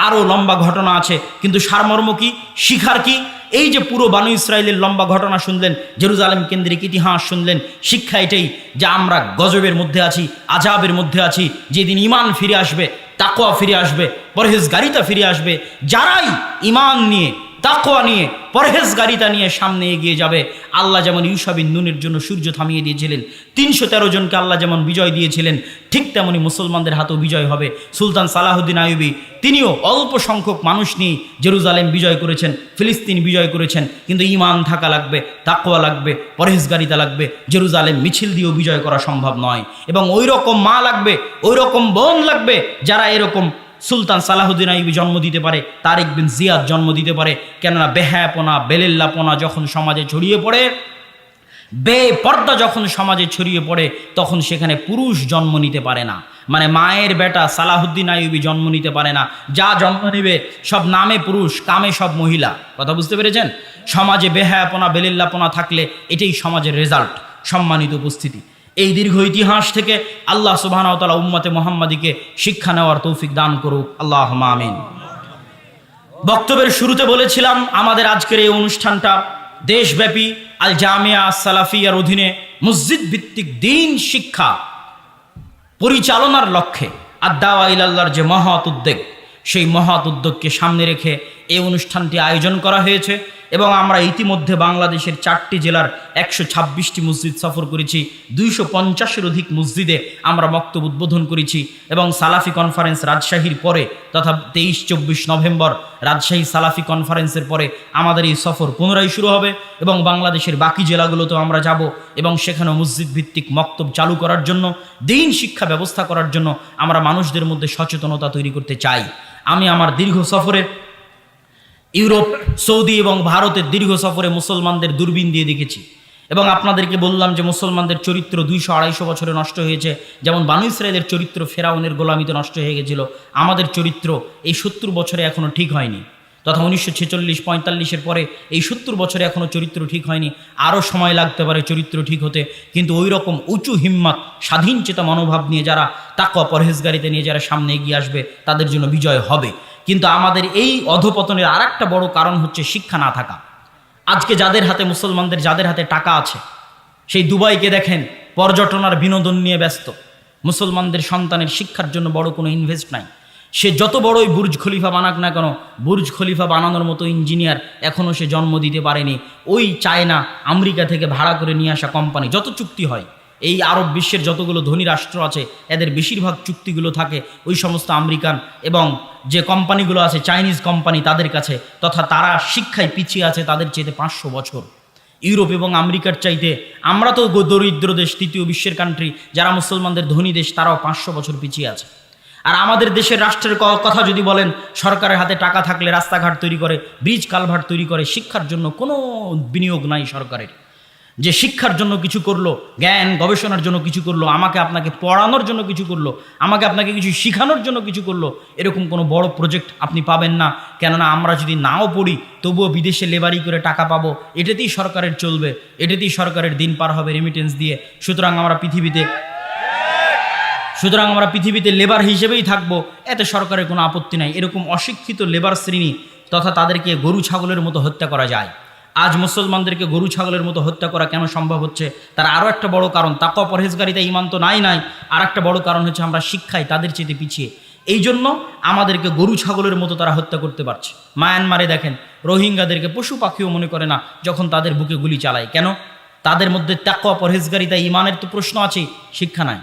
আরও লম্বা ঘটনা আছে, কিন্তু সারমর্ম কি, শিখার কি? এই যে পুরো বানু ইসরাইলের লম্বা ঘটনা শুনলেন, জেরুজালেম কেন্দ্রিক ইতিহাস শুনলেন, শিক্ষা এটাই যে আমরা গজবের মধ্যে আছি, আযাবের মধ্যে আছি। যেদিন ঈমান ফিরে আসবে, তাকওয়া ফিরে আসবে, পরহেজগারিতা ফিরে আসবে, যারাই ঈমান নিয়ে, তাকওয়া নিয়ে, পরহেজগারিতা নিয়ে সামনে এগিয়ে যাবে, আল্লাহ যেমন ইউশা বিন নুনের জন্য সূর্য থামিয়ে দিয়েছিলেন, 313 জনকে আল্লাহ যেমন বিজয় দিয়েছিলেন, ঠিক তেমনি মুসলমানদের হাতেও বিজয় হবে। সুলতান সালাহুদ্দিন আইয়ুবী তিনিও অল্প সংখ্যক মানুষ নিয়ে জেরুজালেম বিজয় করেছেন, ফিলিস্তিন বিজয় করেছেন, কিন্তু ঈমান থাকা লাগবে, তাকওয়া লাগবে, পরহেজগারিতা লাগবে। জেরুজালেম মিছিল দিয়েও বিজয় করা সম্ভব নয়, এবং ওই রকম মা লাগবে, ওই রকম বোন লাগবে যারা এরকম সুলতান সালাহুদ্দিন আইয়ুবী জন্ম দিতে পারে, তারিক বিন জিয়াদ জন্ম দিতে পারে। কেননা বেহায়াপনা, বেলেল্লাপনা যখন সমাজে ছড়িয়ে পড়ে, বেপর্দা যখন সমাজে ছড়িয়ে পড়ে, তখন সেখানে পুরুষ জন্ম নিতে পারে না। মানে মায়ের বেটা সালাহুদ্দিন আইয়ুবী জন্ম নিতে পারে না, যা জন্ম নেবে সব নামে পুরুষ, কামে সব মহিলা। কথা বুঝতে পেরেছেন? সমাজে বেহায়াপনা, বেলেল্লাপনা থাকলে এটাই সমাজের রেজাল্ট। সম্মানিত উপস্থিতি, এই দীর্ঘ ইতিহাস থেকে আল্লাহ সুবহানাহু ওয়া তাআলা উম্মতে মুহাম্মাদিকে শিক্ষা নেওয়ার তৌফিক দান করুক, আল্লাহুম্মা আমিন। বক্তব্যের শুরুতে বলেছিলাম আমাদের আজকের এই অনুষ্ঠানটা দেশব্যাপী আল জামিয়া সালাফিয়ার অধীনে মসজিদ ভিত্তিক দ্বীন শিক্ষা পরিচালনার লক্ষ্যে আদ-দাওয়া ইলাল্লাহর যে মহৎ উদ্যোগ, সেই মহৎ উদ্যোগকে সামনে রেখে এই অনুষ্ঠানটি আয়োজন করা হয়েছে। এবং আমরা ইতিমধ্যে বাংলাদেশের 4টি জেলার 126টি মসজিদ সফর করেছি, 250-এর অধিক মসজিদে আমরা বক্তব্য উদ্বোধন করেছি। এবং সালাফি কনফারেন্স রাজশাহীর পরে, তথা 23-24 নভেম্বর রাজশাহী সালাফি কনফারেন্সের পরে আমাদের এই সফর পুনরায় শুরু হবে, এবং বাংলাদেশের বাকি জেলাগুলোতেও আমরা যাব, এবং সেখানেও মসজিদ ভিত্তিক মক্তব চালু করার জন্য, দ্বীন শিক্ষা ব্যবস্থা করার জন্য আমরা মানুষদের মধ্যে সচেতনতা তৈরি করতে চাই। আমি আমার দীর্ঘ সফরে ইউরোপ, সৌদি এবং ভারতের দীর্ঘ সফরে মুসলমানদের দূরবীন দিয়ে দেখেছি, এবং আপনাদেরকে বললাম যে মুসলমানদের চরিত্র 200-250 বছরে নষ্ট হয়েছে। যেমন বানু ইসরাইলের চরিত্র ফেরাউনের গোলামিতে নষ্ট হয়ে গেছিল, আমাদের চরিত্র এই 70 বছরে এখনও ঠিক হয়নি। তথা 1946-45-এর পরে এই 70 বছরে এখনও চরিত্র ঠিক হয়নি, আরও সময় লাগতে পারে চরিত্র ঠিক হতে। কিন্তু ওই রকম উঁচু হিম্মত, স্বাধীন চেতা মনোভাব নিয়ে যারা, তাকওয়া পরহেজগারিতা নিয়ে যারা সামনে এগিয়ে আসবে, তাদের জন্য বিজয় হবে। কিন্তু আমাদের এই অধপতনের আর একটা বড় কারণ হচ্ছে শিক্ষা না থাকা। আজকে যাদের হাতে, মুসলমানদের যাদের হাতে টাকা আছে, সেই দুবাইকে দেখেন পর্যটন আর বিনোদন নিয়ে ব্যস্ত। মুসলমানদের সন্তানের শিক্ষার জন্য বড় কোনো ইনভেস্ট নাই। সে যত বড়ই বুর্জ খলিফা বানাক না কেন, বুর্জ খলিফা বানানোর মতো ইঞ্জিনিয়ার এখনও সে জন্ম দিতে পারেনি। ওই চায়না, আমেরিকা থেকে ভাড়া করে নিয়ে আসা কোম্পানি, যত চুক্তি হয়, এই আরব বিশ্বের যতগুলো ধনী রাষ্ট্র আছে, এদের বেশিরভাগ চুক্তিগুলো থাকে ওই সমস্ত আমেরিকান এবং যে কোম্পানিগুলো আছে, চাইনিজ কোম্পানি, তাদের কাছে। তথা তারা শিক্ষায় পিছিয়ে আছে তাদের চাইতে 500 বছর। ইউরোপ এবং আমেরিকার চাইতে আমরা তো দরিদ্র দেশ, তৃতীয় বিশ্বের কান্ট্রি, যারা মুসলমানদের ধনী দেশ, তারাও 500 বছর পিছিয়ে আছে। আর আমাদের দেশের রাষ্ট্রের কথা যদি বলেন, সরকারের হাতে টাকা থাকলে রাস্তাঘাট তৈরি করে, ব্রিজ কালভার্ট তৈরি করে, শিক্ষার জন্য কোনো বিনিয়োগ নাই সরকারের। যে শিক্ষার জন্য কিছু করলো, জ্ঞান গবেষণার জন্য কিছু করলো, আমাকে আপনাকে পড়ানোর জন্য কিছু করলো, আমাকে আপনাকে কিছু শিখানোর জন্য কিছু করলো, এরকম কোনো বড় প্রজেক্ট আপনি পাবেন না। কেননা আমরা যদি নাও পড়ি, তবুও বিদেশে লেবারি করে টাকা পাবো, এটাতেই সরকারের চলবে, এটাতেই সরকারের দিন পার হবে রেমিটেন্স দিয়ে। সুতরাং আমরা পৃথিবীতে সুতরাং আমরা পৃথিবীতে লেবার হিসেবেই থাকবো, এতে সরকারের কোনো আপত্তি নাই। এরকম অশিক্ষিত লেবার শ্রেণী তথা তাদেরকে গরু ছাগলের মতো হত্যা করা যায়। আজ মুসলমানদেরকে গরু ছাগলের মতো হত্যা করা কেন সম্ভব হচ্ছে? তার আরও একটা বড় কারণ, তাকওয়া পরহেজগারিতা, ঈমান তো নাই। আর একটা বড় কারণ হচ্ছে আমরা শিক্ষায় তাদের চেয়ে পিছিয়ে। এই জন্য আমাদেরকে গরু ছাগলের মতো তারা হত্যা করতে পারছে। মায়ানমারে দেখেন, রোহিঙ্গাদেরকে পশু পাখিও মনে করে না যখন তাদের বুকে গুলি চালায়। কেন? তাদের মধ্যে তাকওয়া পরহেজগারিতা, ঈমানের তো প্রশ্ন আছে, শিক্ষা নাই।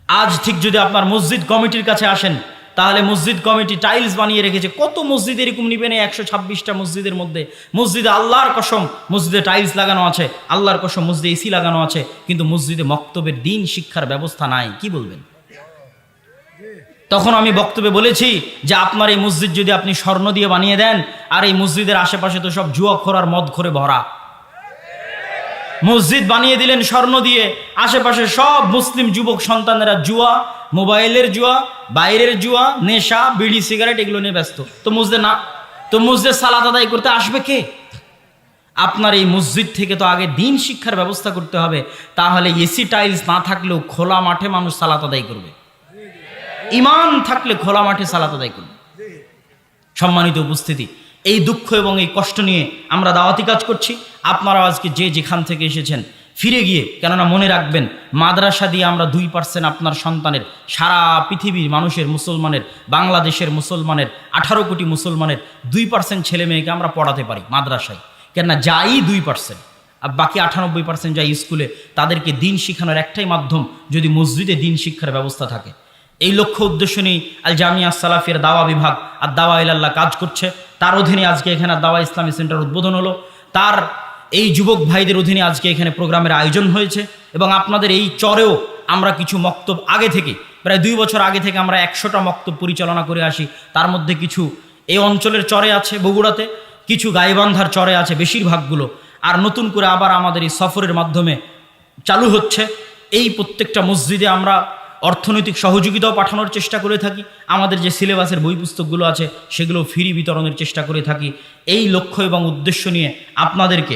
আজ ঠিক যদি আপনার মসজিদ কমিটির কাছে আসেন, তাহলে মসজিদ কমিটি টাইলস বানিয়ে রেখেছে। কত মসজিদ এরকম নিবেন? 126টা মসজিদের মধ্যে মসজিদে আল্লাহর কসম মসজিদে টাইলস লাগানো আছে, আল্লাহর কসম মসজিদে এসি লাগানো আছে, কিন্তু মসজিদে মক্তবের দিন শিক্ষার ব্যবস্থা নাই। কি বলবেন? তখন আমি বক্তব্যে বলেছি যে আপনার এই মসজিদ যদি আপনি স্বর্ণ দিয়ে বানিয়ে দেন, আর এই মসজিদের আশেপাশে তো সব জুয়াখোর আর মদখোরে ভরা, মসজিদ বানিয়ে দিলেন স্বর্ণ দিয়ে, আশেপাশে সব মুসলিম যুবক সন্তানেরা জুয়া, মোবাইলের জুয়া, বাইরের জুয়া, নেশা, বিড়ি, সিগারেট এগুলো নিয়ে ব্যস্ত। তো মসজিদে সালাত আদায় করতে আসবে কে? আপনার এই মসজিদ থেকে তো আগে দিন শিক্ষার ব্যবস্থা করতে হবে। তাহলে এসি টাইলস না থাকলেও খোলা মাঠে মানুষ সালাত আদায় করবে, ঈমান থাকলে খোলা মাঠে সালাত আদায় করবে। সম্মানিত উপস্থিতি, এই দুঃখ এবং এই কষ্ট নিয়ে আমরা দাওয়াতি কাজ করছি। আপনারা আজকে যে যেখান থেকে এসেছেন ফিরে গিয়ে, কেননা মনে রাখবেন, মাদ্রাসা দিয়ে আমরা 2% আপনার সন্তানের, সারা পৃথিবীর মানুষের, মুসলমানের, বাংলাদেশের মুসলমানের, 18 কোটি মুসলমানের 2% ছেলে মেয়েকে আমরা পড়াতে পারি মাদ্রাসায়। কেননা যাই 2%, আর বাকি 98% যাই স্কুলে, তাদেরকে দিন শিখানোর একটাই মাধ্যম যদি মসজিদে দিন শিক্ষার ব্যবস্থা থাকে। এই লক্ষ্য উদ্দেশ্য নিয়ে আল জামিয়া সালাফিয়ার দাওয়া বিভাগ আর দাওয়া ইলাল্লাহ কাজ করছে। তার অধীনে আজকে এখানে দাওয়া ইসলামী সেন্টার উদ্বোধন হলো। তার এই যুবক ভাইদের অধীনে আজকে এখানে প্রোগ্রামের আয়োজন হয়েছে। এবং আপনাদের এই চরেও আমরা কিছু মক্তব আগে থেকে, প্রায় 2 বছর আগে থেকে আমরা 100টা মক্তব পরিচালনা করে আসি। তার মধ্যে কিছু এই অঞ্চলের চরে আছে, বগুড়াতে, কিছু গাইবান্ধার চরে আছে বেশিরভাগগুলো। আর নতুন করে আবার আমাদের এই সফরের মাধ্যমে চালু হচ্ছে। এই প্রত্যেকটা মসজিদে আমরা অর্থনৈতিক সহযোগিতাও পাঠানোর চেষ্টা করে থাকি। আমাদের যে সিলেবাসের বই পুস্তকগুলো আছে সেগুলো ফ্রি বিতরণের চেষ্টা করে থাকি। এই লক্ষ্য এবং উদ্দেশ্য নিয়ে আপনাদেরকে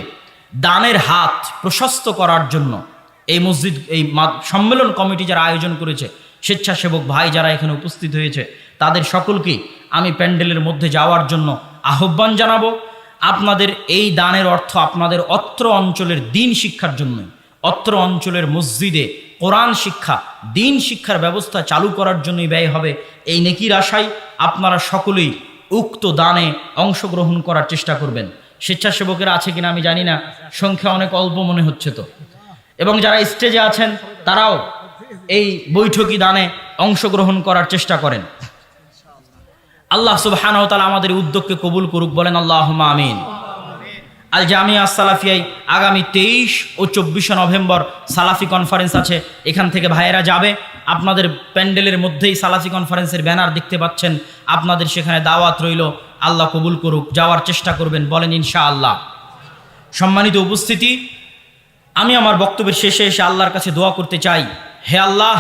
দানের হাত প্রশস্ত করার জন্য এই মসজিদ, এই সম্মেলন কমিটি যারা আয়োজন করেছে, স্বেচ্ছাসেবক ভাই যারা এখানে উপস্থিত হয়েছে, তাদের সকলকেই আমি প্যান্ডেলের মধ্যে যাওয়ার জন্য আহ্বান জানাবো। আপনাদের এই দানের অর্থ আপনাদের অত্র অঞ্চলের দিন শিক্ষার জন্য, অত্র অঞ্চলের মসজিদে কোরআন শিক্ষা, দিন শিক্ষার ব্যবস্থা চালু করার জন্যই ব্যয় হবে। এই নেকির আশায় আপনারা সকলেই উক্ত দানে অংশগ্রহণ করার চেষ্টা করবেন। স্বেচ্ছাসেবকেরা আছে কিনা আমি জানি না, সংখ্যা অনেক অল্প মনে হচ্ছে তো। এবং যারা স্টেজে আছেন তারাও এই বৈঠকি দানে অংশগ্রহণ করার চেষ্টা করেন। আল্লাহ সুবহানাহু ওয়া তাআলা আমাদের উদ্যোগকে কবুল করুক, বলেন আল্লাহুম্মা আমিন। আল জামিয়া সালাফিয়ায় আগামী 23 ও 24 নভেম্বর সালাফি কনফারেন্স আছে। এখান থেকে ভাইয়েরা যাবে। আপনাদের প্যান্ডেলের মধ্যেই সালাফি কনফারেন্সের ব্যানার দেখতে পাচ্ছেন। আপনাদের সেখানে দাওয়াত রইল, আল্লাহ কবুল করুক, যাওয়ার চেষ্টা করবেন, বলেন ইনশাআল্লাহ। সম্মানিত উপস্থিতি, আমি আমার বক্তব্যের শেষে এসে আল্লাহর কাছে দোয়া করতে চাই। হে আল্লাহ,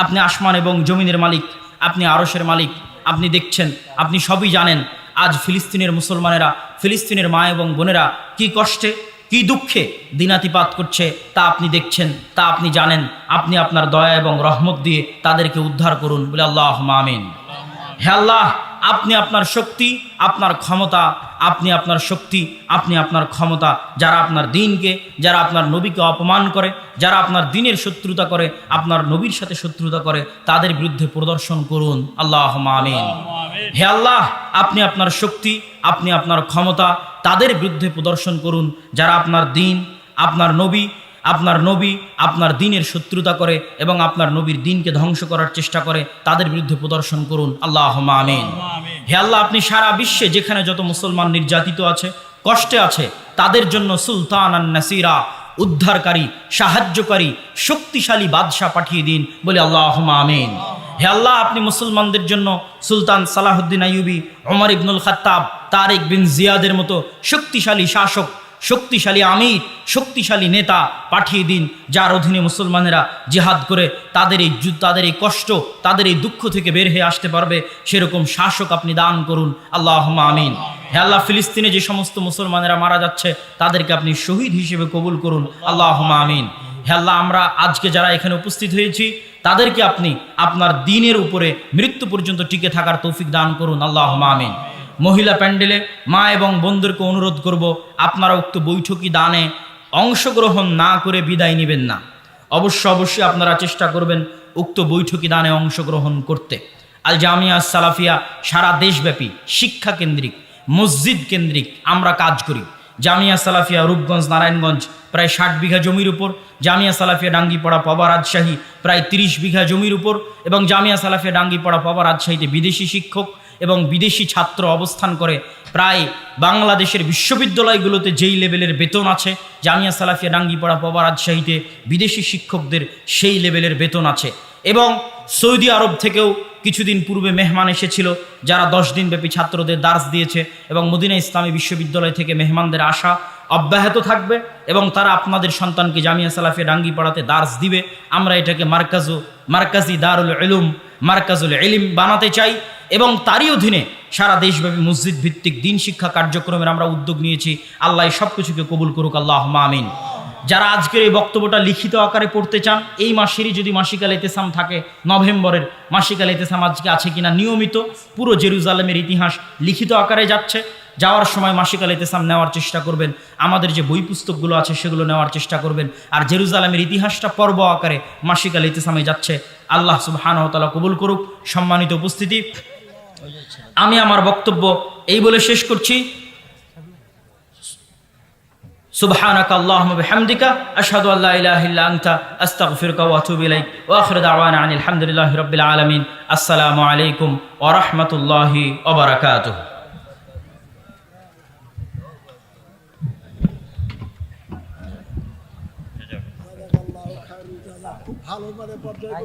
আপনি আসমান এবং জমিনের মালিক, আপনি আরশের মালিক, আপনি দেখছেন, আপনি সবই জানেন। আজ ফিলিস্তিনের মুসলমানেরা, ফিলিস্তিনের মা এবং বোনেরা কি কষ্টে, কি দুঃখে দিনাতিপাত করছে তা আপনি দেখছেন, তা আপনি জানেন। আপনি আপনার দয়া এবং রহমত দিয়ে তাদেরকে উদ্ধার করুন, বলে আল্লাহুম্মা আমিন। হে আল্লাহ, আপনি আপনার শক্তি, আপনার ক্ষমতা, আপনি আপনার শক্তি, আপনি আপনার ক্ষমতা, যারা আপনার দিনকে, যারা আপনার নবীকে অপমান করে, যারা আপনার দিনের শত্রুতা করে, আপনার নবীর সাথে শত্রুতা করে, তাদের বিরুদ্ধে প্রদর্শন করুন, আল্লাহুম্মা আমিন। হে আল্লাহ, আপনি আপনার শক্তি, আপনি আপনার ক্ষমতা তাদের বিরুদ্ধে প্রদর্শন করুন, যারা আপনার দিন, আপনার নবী, আপনার দিনের শত্রুতা করে এবং আপনার নবীর দিনকে ধ্বংস করার চেষ্টা করে, তাদের বিরুদ্ধে প্রদর্শন করুন, আল্লাহুম্মা আমিন। হে আল্লাহ, আপনি সারা বিশ্বে যেখানে যত মুসলমান নির্যাতিত আছে, কষ্টে আছে, তাদের জন্য সুলতানান নাসিরা, উদ্ধারকারী, সাহায্যকারী, শক্তিশালী বাদশাহ পাঠিয়ে দিন, বলে আল্লাহুম্মা আমিন। হে আল্লাহ, আপনি মুসলমানদের জন্য সুলতান সালাহুদ্দিন আইয়ুবী, ওমর ইবনুল খাত্তাব, তারিক বিন জিয়াদের মতো শক্তিশালী শাসক, শক্তিশালী আমির, শক্তিশালী নেতা পাঠিয়ে দিন, যার অধীনে মুসলমানেরা জিহাদ করে তাদের এই কষ্ট, তাদের এই দুঃখ থেকে বের হয়ে আসতে পারবে, সেরকম শাসক আপনি দান করুন, আল্লাহুম্মা আমিন। হে আল্লাহ, ফিলিস্তিনে যে সমস্ত মুসলমানেরা মারা যাচ্ছে তাদেরকে আপনি শহীদ হিসেবে কবুল করুন, আল্লাহুম্মা আমিন। হে আল্লাহ, আমরা আজকে যারা এখানে উপস্থিত হয়েছি তাদেরকে আপনি আপনার দ্বীনের উপরে মৃত্যু পর্যন্ত টিকে থাকার তৌফিক দান করুন, আল্লাহুম্মা আমিন। মহিলা প্যান্ডেলে মা এবং বোনদেরকে অনুরোধ করব, আপনারা উক্ত বৈঠকি দানে অংশগ্রহণ না করে বিদায় নেবেন না। অবশ্যই আপনারা চেষ্টা করবেন উক্ত বৈঠকি দানে অংশগ্রহণ করতে। আল জামিয়া সালাফিয়া সারা দেশব্যাপী শিক্ষা কেন্দ্রিক, মসজিদ কেন্দ্রিক আমরা কাজ করি। জামিয়া সালাফিয়া রূপগঞ্জ নারায়ণগঞ্জ প্রায় 60 বিঘা জমির উপর, জামিয়া সালাফিয়া ডাঙ্গিপাড়া পাবা রাজশাহী প্রায় 30 বিঘা জমির উপর, এবং জামিয়া সালাফিয়া ডাঙ্গিপাড়া পাবা রাজশাহীতে বিদেশি শিক্ষক এবং বিদেশি ছাত্র অবস্থান করে। প্রায় বাংলাদেশের বিশ্ববিদ্যালয়গুলোতে যেই লেভেলের বেতন আছে, জামিয়া সালাফিয়া ডাঙ্গিপাড়া পাবা রাজশাহীতে বিদেশি শিক্ষকদের সেই লেভেলের বেতন আছে। এবং সৌদি আরব থেকেও কিছুদিন পূর্বে মেহমান এসেছিল, যারা 10 দিন ব্যাপী ছাত্রদের দার্স দিয়েছে, এবং মদিনা ইসলামী বিশ্ববিদ্যালয় থেকে মেহমানদের আসা অব্যাহত থাকবে, এবং তারা আপনাদের সন্তানকে জামিয়া সালাফিয়া ডাঙ্গিপাড়াতে দার্স দিবে। আমরা এটাকে মার্কাজি দারুল ইলুম, মার্কাজুল ইলম বানাতে চাই, এবং তারই অধীনে সারা দেশব্যাপী মসজিদ ভিত্তিক দিন শিক্ষা কার্যক্রমের আমরা উদ্যোগ নিয়েছি। আল্লাহ সব কিছুকে কবুল করুক, আল্লাহুম্মা আমিন। যারা আজকের এই বক্তব্যটা লিখিত আকারে পড়তে চান, এই মাসেরই যদি মাসিকাল ইতেসাম থাকে, নভেম্বরের মাসিকাল ইতেসাম আজকে আছে কিনা, নিয়মিত পুরো জেরুজালেমের ইতিহাস লিখিত আকারে যাচ্ছে। যাওয়ার সময় মাসিকাল ইতেসাম নেওয়ার চেষ্টা করবেন, আমাদের যে বই পুস্তকগুলো আছে সেগুলো নেওয়ার চেষ্টা করবেন। আর জেরুজালেমের ইতিহাসটা পর্ব আকারে মাসিকাল ইতেসামে যাচ্ছে। আল্লাহ সুবহানাহু ওয়া তাআলা কবুল করুক। সম্মানিত উপস্থিতি, আমি আমার বক্তব্য এই বলে শেষ করছি। সুবহানাকা আল্লাহুম্মা বিহামদিকা আশহাদু আল্লা ইলাহা ইল্লা আনতা আস্তাগফিরুকা ওয়া আতুবু ইলাইক ওয়া আখিরু দাওয়ানা আনিল হামদুলিল্লাহি রাব্বিল আলামিন। আসসালামু আলাইকুম ওয়া রাহমাতুল্লাহি ওয়া বারাকাতুহু। খুব ভালো মানে পর্যায়ে